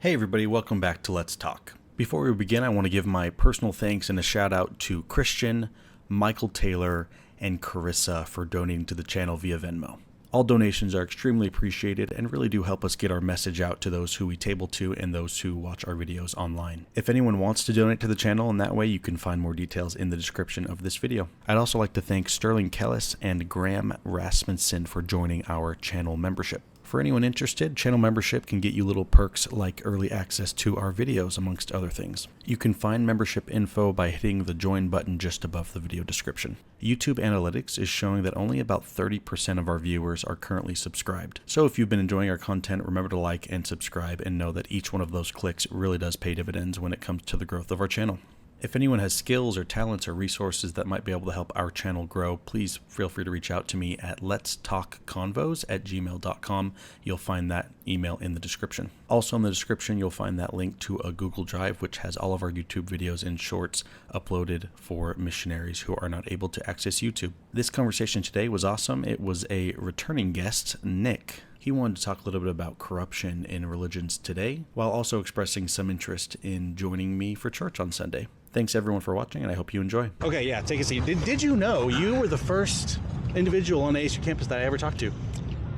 Hey everybody, welcome back to Let's Talk. Before we begin, I want to give my personal thanks and a shout out to Christian, Michael Taylor, and Carissa for donating to the channel via Venmo. All donations are extremely appreciated and really do help us get our message out to those who we table to and those who watch our videos online. If anyone wants to donate to the channel in that way, you can find more details in the description of this video. I'd also like to thank Sterling Kellis and Graham Rasmussen for joining our channel membership. For anyone interested, channel membership can get you little perks like early access to our videos, amongst other things. You can find membership info by hitting the join button just above the video description. YouTube Analytics is showing that only about 30% of our viewers are currently subscribed. So if you've been enjoying our content, remember to like and subscribe and know that each one of those clicks really does pay dividends when it comes to the growth of our channel. If anyone has skills or talents or resources that might be able to help our channel grow, please feel free to reach out to me at letstalkconvos@gmail.com. You'll find that email in the description. Also in the description, you'll find that link to a Google Drive, which has all of our YouTube videos and shorts uploaded for missionaries who are not able to access YouTube. This conversation today was awesome. It was a returning guest, Nick. He wanted to talk a little bit about corruption in religions today, while also expressing some interest in joining me for church on Sunday. Thanks everyone for watching, and I hope you enjoy. Okay, yeah, take a seat. Did you know you were the first individual on the ASU campus that I ever talked to?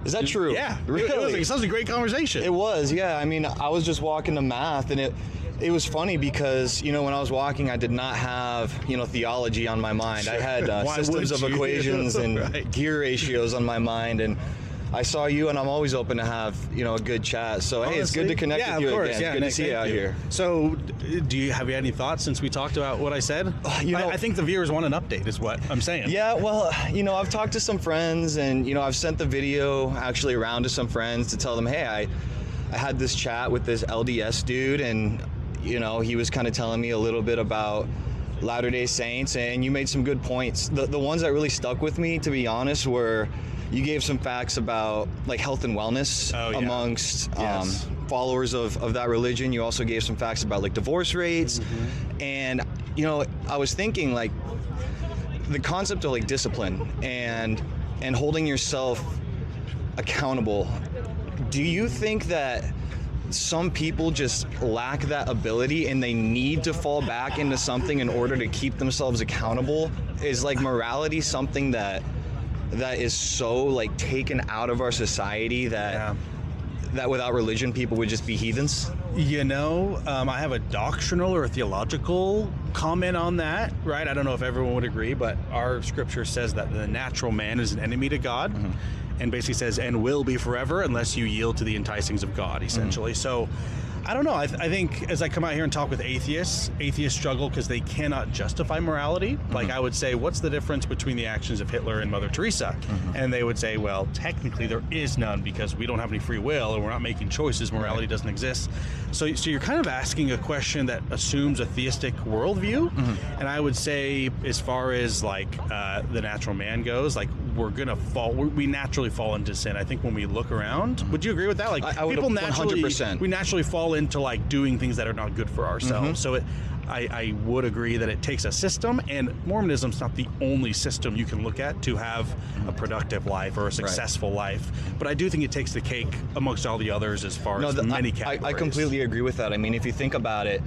Is that true? Yeah, really? It was such a great conversation. It was, yeah. I mean, I was just walking to math, and it was funny because, when I was walking, I did not have, theology on my mind. Sure. I had systems of equations and right. Gear ratios on my mind, and I saw you, and I'm always open to have, a good chat. So, honestly, hey, it's good to connect with you again. Yeah, good to see you out here. So, have you had any thoughts since we talked about what I said? I think the viewers want an update is what I'm saying. Yeah, well, I've talked to some friends, and, I've sent the video actually around to some friends to tell them, hey, I had this chat with this LDS dude, and, he was kind of telling me a little bit about Latter-day Saints, and you made some good points. The ones that really stuck with me, to be honest, were you gave some facts about like health and wellness amongst followers of that religion. You also gave some facts about like divorce rates. Mm-hmm. And, I was thinking like the concept of like discipline and holding yourself accountable. Do you think that some people just lack that ability and they need to fall back into something in order to keep themselves accountable? Is like morality something that is so like taken out of our society that without religion people would just be heathens? I have a doctrinal or a theological comment on that, right? I don't know if everyone would agree, but our scripture says that the natural man is an enemy to God. Mm-hmm. And basically says, and will be forever unless you yield to the enticings of God, essentially. Mm-hmm. So, I don't know. I think as I come out here and talk with atheists struggle because they cannot justify morality. Mm-hmm. Like I would say, what's the difference between the actions of Hitler and Mother Teresa? Mm-hmm. And they would say, well, technically there is none because we don't have any free will and we're not making choices. Morality doesn't exist. So you're kind of asking a question that assumes a theistic worldview. Mm-hmm. And I would say, as far as like the natural man goes, like we're gonna fall. We naturally fall into sin. I think when we look around, mm-hmm. Would you agree with that? Like I would people naturally, 100%. We naturally fall into like doing things that are not good for ourselves. Mm-hmm. So I would agree that it takes a system, and Mormonism's not the only system you can look at to have a productive life or a successful life. But I do think it takes the cake amongst all the others as far as many categories. I completely agree with that. I mean, if you think about it,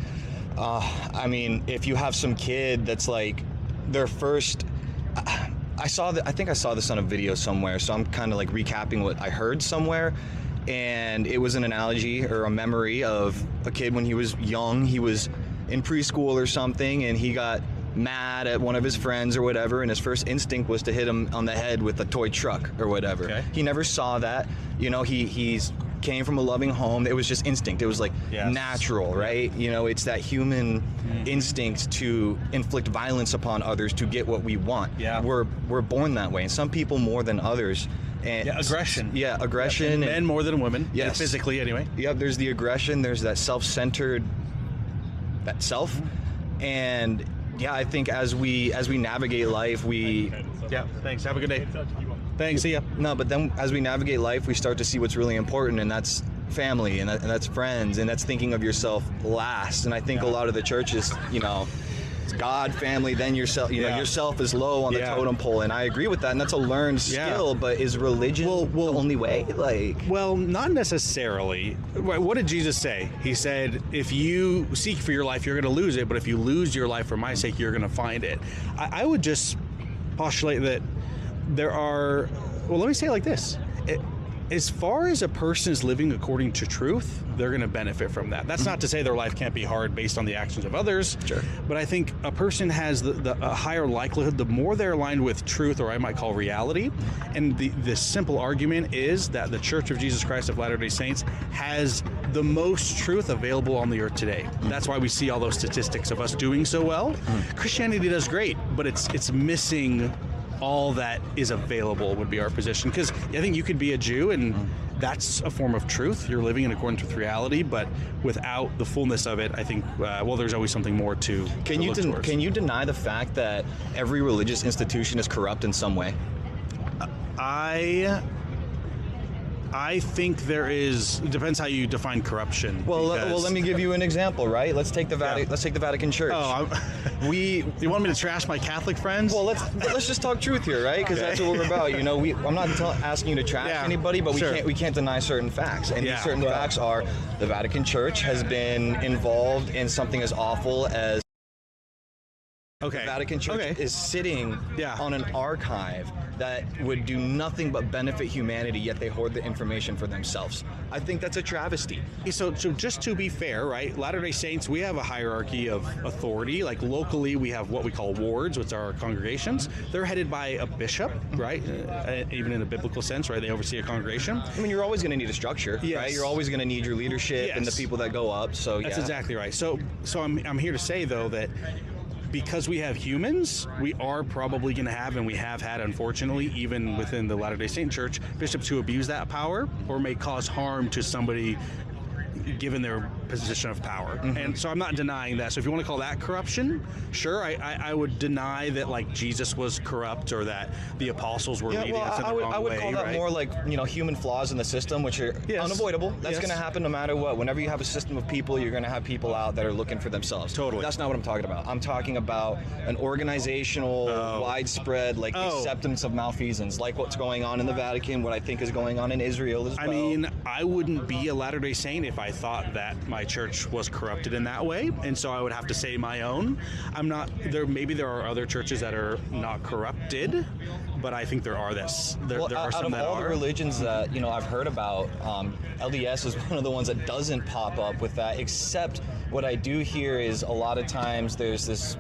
if you have some kid that's like their first... I think I saw this on a video somewhere, so I'm kind of like recapping what I heard somewhere. And it was an analogy or a memory of a kid when he was young. He was in preschool or something, and he got mad at one of his friends or whatever, and his first instinct was to hit him on the head with a toy truck or whatever. Okay. He never saw that. He's came from a loving home. It was just instinct. It was like natural, right? It's that human instinct to inflict violence upon others to get what we want. Yeah. We're born that way, and some people more than others. And aggression. Yeah, aggression. And men more than women. Yes. Physically, anyway. Yep, there's the aggression. There's that self-centered, that self. Mm-hmm. And yeah, I think as we navigate life, Yeah, thanks. Have a good day. Thanks, see ya. No, but then as we navigate life, we start to see what's really important, and that's family, and that's friends, and that's thinking of yourself last. And I think a lot of the churches, it's God, family, then yourself. You know, Yeah. yourself is low on the Yeah. totem pole, and I agree with that. And that's a learned skill. But is religion the only way? Like, Well, not necessarily. What did Jesus say? He said, if you seek for your life, you're going to lose it. But if you lose your life for my sake, you're going to find it. I would just postulate that there are, well, let me say it like this. As far as a person is living according to truth, they're going to benefit from that. That's not to say their life can't be hard based on the actions of others. Sure. But I think a person has a higher likelihood the more they're aligned with truth, or I might call reality. And the simple argument is that the Church of Jesus Christ of Latter-day Saints has the most truth available on the earth today. That's why we see all those statistics of us doing so well. Christianity does great, but it's missing all that is available, would be our position. Because I think you could be a Jew, and that's a form of truth. You're living in accordance with reality, but without the fullness of it, I think, there's always something more to look towards. Can you deny the fact that every religious institution is corrupt in some way? I think there is. It depends how you define corruption. Well, let me give you an example, right? Let's take the Vatican Church. You want me to trash my Catholic friends? Well, let's just talk truth here, right? Because that's what we're about. You know, I'm not asking you to trash anybody, but we can't deny certain facts. And these certain facts are the Vatican Church has been involved in something as awful as the Vatican Church is sitting on an archive that would do nothing but benefit humanity, yet they hoard the information for themselves. I think that's a travesty. So just to be fair, right, Latter-day Saints, we have a hierarchy of authority. Like locally, we have what we call wards, which are our congregations. They're headed by a bishop, right? Even in a biblical sense, right? They oversee a congregation. I mean, you're always going to need a structure, right? You're always going to need your leadership and the people that go up. So that's exactly right. So I'm here to say though that because we have humans, we are probably going to have, and we have had, unfortunately, even within the Latter-day Saint Church, bishops who abuse that power or may cause harm to somebody given their position of power. And so I'm not denying that. So if you want to call that corruption, sure, I would deny that like Jesus was corrupt or that the apostles were leading us in the wrong way. I would call that more like, human flaws in the system, which are unavoidable. That's going to happen no matter what. Whenever you have a system of people, you're going to have people out that are looking for themselves. Totally. That's not what I'm talking about. I'm talking about an organizational, widespread acceptance of malfeasance, like what's going on in the Vatican, what I think is going on in Israel as well. I mean, I wouldn't be a Latter-day Saint if I thought that my church was corrupted in that way, and so I would have to say my own. I'm not there. Maybe there are other churches that are not corrupted, but I think there are there are some that are. Out of all the religions that I've heard about, LDS is one of the ones that doesn't pop up with that. Except what I do hear is a lot of times there's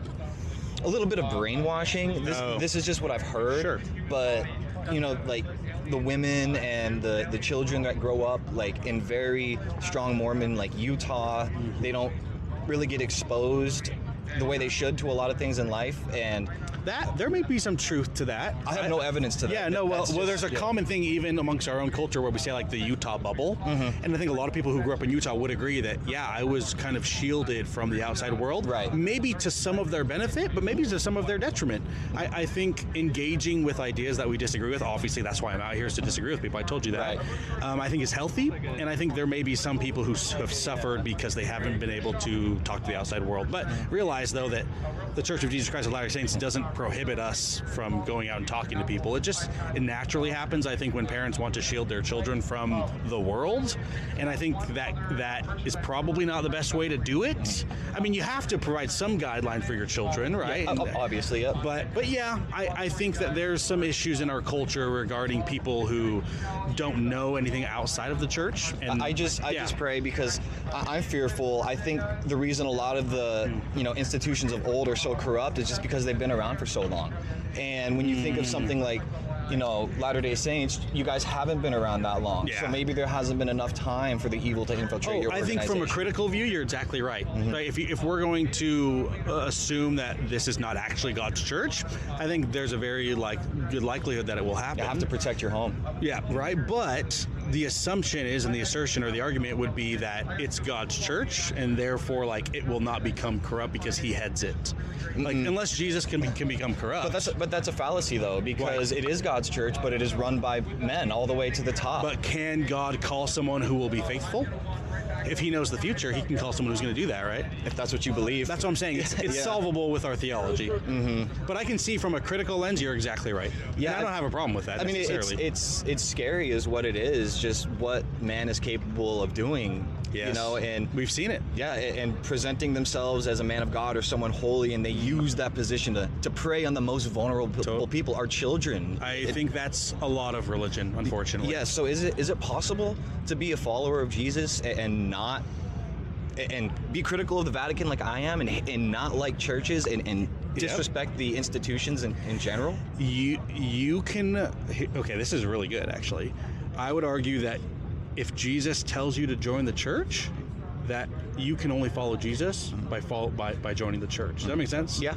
a little bit of brainwashing. This is just what I've heard. Sure. But like the women and the children that grow up like in very strong Mormon like Utah, they don't really get exposed the way they should to a lot of things in life, and that there may be some truth to that. I have no evidence to that. Yeah, no. Well, there's a common thing even amongst our own culture where we say like the Utah bubble, and I think a lot of people who grew up in Utah would agree that I was kind of shielded from the outside world. Right. Maybe to some of their benefit, but maybe to some of their detriment. I think engaging with ideas that we disagree with, obviously that's why I'm out here is to disagree with people. I told you that. Right. I think is healthy, and I think there may be some people who have suffered because they haven't been able to talk to the outside world. But realize though that the Church of Jesus Christ of Latter-day Saints doesn't prohibit us from going out and talking to people. It naturally happens, I think, when parents want to shield their children from the world, and I think that is probably not the best way to do it. I mean, you have to provide some guideline for your children, right? Yeah, obviously, yeah. But yeah, I think that there's some issues in our culture regarding people who don't know anything outside of the church. And I just pray because I'm fearful. I think the reason a lot of the institutions of old are so corrupt is just because they've been around for so long. And when you think of something like Latter-day Saints, you guys haven't been around that long. Yeah. So maybe there hasn't been enough time for the evil to infiltrate your organization. I think from a critical view, you're exactly right. Right? If we're going to assume that this is not actually God's church, I think there's a very good likelihood that it will happen. You have to protect your home. Yeah, right. But the assumption is, and the assertion or the argument would be that it's God's church, and therefore, it will not become corrupt because He heads it. Unless Jesus can become corrupt. But that's a fallacy, though, because it is God's church, but it is run by men all the way to the top. But can God call someone who will be faithful? if he knows the future, he can call someone who's going to do that, right? If that's what you believe. That's what I'm saying. It's Yeah. solvable with our theology. But I can see from a critical lens, you're exactly right. Yeah, And I don't have a problem with that I mean, necessarily. it's scary is what it is, just what man is capable of doing, Yes. you know, and We've seen it. yeah, and presenting themselves as a man of God or someone holy, and they use that position to prey on the most vulnerable people, our children. I think that's a lot of religion, unfortunately. Yes, so is it possible to be a follower of Jesus and not and be critical of the Vatican like I am, and not like churches and disrespect the institutions in general? You can. Okay, this is really good, actually. I would argue that if Jesus tells you to join the church, that you can only follow Jesus by joining the church. Does that make sense? Yeah.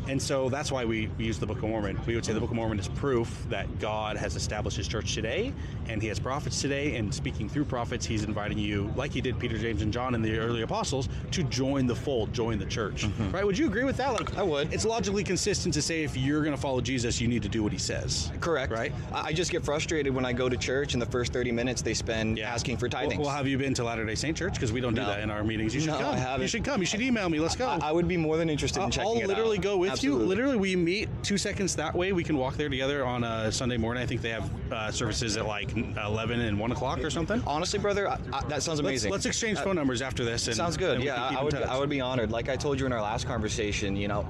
And so that's why we use the Book of Mormon. We would say the Book of Mormon is proof that God has established his church today, and he has prophets today, and speaking through prophets, he's inviting you, like he did Peter, James, and John and the early apostles, to join the fold, join the church. Right? Would you agree with that? Like, I would. It's logically consistent to say if you're going to follow Jesus, you need to do what he says. Correct. Right? I just get frustrated when I go to church and the first 30 minutes they spend asking for tithings. Well, have you been to Latter-day Saint Church? Because we don't do No. that in our meetings. You should No, come. I haven't. You should come. You should email me. Let's go. I would be more than interested in checking it out. I'll literally go with Absolutely. you. Literally, we meet 2 seconds that way. We can walk there together on a Sunday morning. I think they have services at like 11 and 1 o'clock or something. Honestly, brother, that sounds amazing. Let's exchange phone numbers after this. And, Sounds good. and we Yeah, can keep I in would. touch. I would be honored. Like I told you in our last conversation, you know,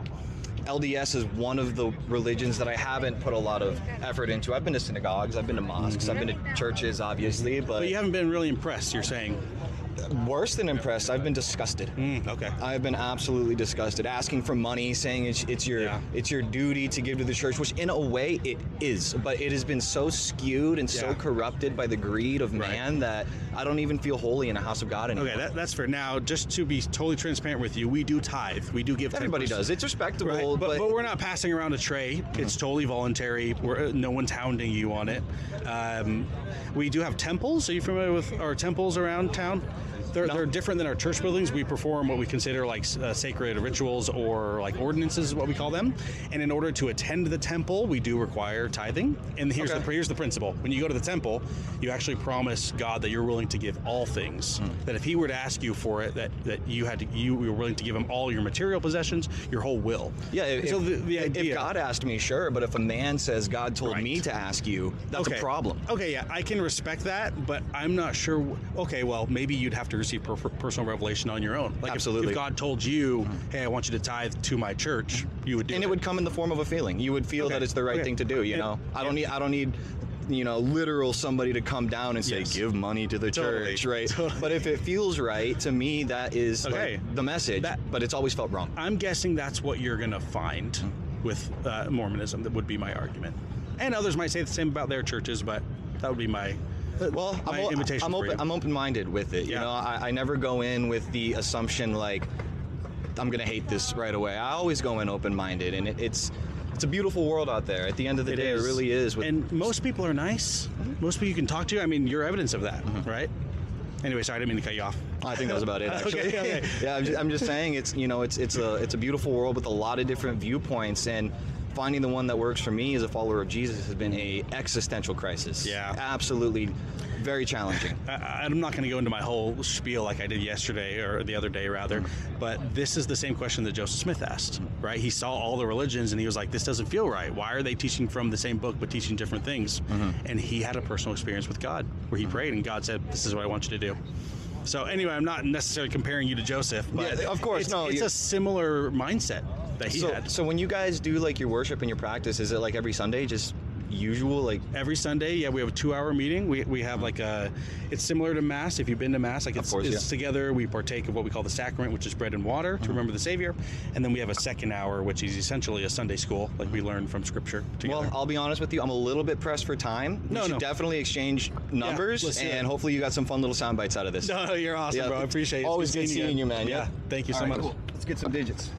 LDS is one of the religions that I haven't put a lot of effort into. I've been to synagogues, I've been to mosques, I've been to churches, obviously, But you haven't been really impressed, you're saying. worse than impressed, I've been disgusted. Okay. I've been absolutely disgusted. Asking for money, saying it's your duty to give to the church, which in a way it is, but it has been so skewed and so corrupted by the greed of man that I don't even feel holy in a house of God anymore. Okay, that's fair. Now, just to be totally transparent with you, we do tithe. We do give 10%. Everybody does. It's respectable, Right, but we're not passing around a tray. It's totally voluntary. No one's hounding you on it. We do have temples. Are you familiar with our temples around town? They're different than our church buildings. We perform what we consider like sacred rituals or like ordinances is what we call them. And in order to attend the temple, we do require tithing. And here's the principle. When you go to the temple, you actually promise God that you're willing to give all things. That if he were to ask you for it, that you were willing to give him all your material possessions, your whole will. Yeah, so the idea, if God asked me, sure, but if a man says God told me to ask you, that's a problem. Okay, yeah, I can respect that, but I'm not sure. Okay, well, maybe you'd have to receive personal revelation on your own. Like Absolutely. If God told you, hey, I want you to tithe to my church, you would do it. And it would come in the form of a feeling. You would feel that it's the right thing to do, you know? I don't need you know, literal somebody to come down and say, give money to the church, right? Totally. But if it feels right, to me, that is like the message, but it's always felt wrong. I'm guessing that's what you're going to find with Mormonism. That would be my argument. And others might say the same about their churches, but that would be my invitation for you. I'm open-minded with it. You know, I never go in with the assumption like I'm gonna hate this right away. I always go in open-minded, and it's a beautiful world out there. At the end of the day, it really is. And most people are nice. Most people you can talk to. I mean, you're evidence of that, right? Anyway, sorry, I didn't mean to cut you off. I think that was about it, actually. Okay. Yeah, I'm just saying it's a beautiful world with a lot of different viewpoints, and finding the one that works for me as a follower of Jesus has been a existential crisis. Yeah. Absolutely very challenging. I'm not going to go into my whole spiel like I did yesterday, or the other day rather, but this is the same question that Joseph Smith asked, right? He saw all the religions and he was like, this doesn't feel right. Why are they teaching from the same book but teaching different things? And he had a personal experience with God where he prayed and God said, this is what I want you to do. So anyway, I'm not necessarily comparing you to Joseph, but of course, it's a similar mindset that he had. So when you guys do like your worship and your practice, is it like every Sunday, just usual, like every Sunday? We have a 2-hour meeting. We have like it's similar to Mass. If you've been to Mass, like it's together. We partake of what we call the sacrament, which is bread and water to remember the Savior, and then we have a second hour, which is essentially a Sunday school, like we learn from Scripture together. Well, I'll be honest with you, I'm a little bit pressed for time. We should definitely exchange numbers, and hopefully you got some fun little sound bites out of this. No, you're awesome, bro. I appreciate it. Always good seeing you, man. Yeah, thank you so much. Cool. Let's get some digits.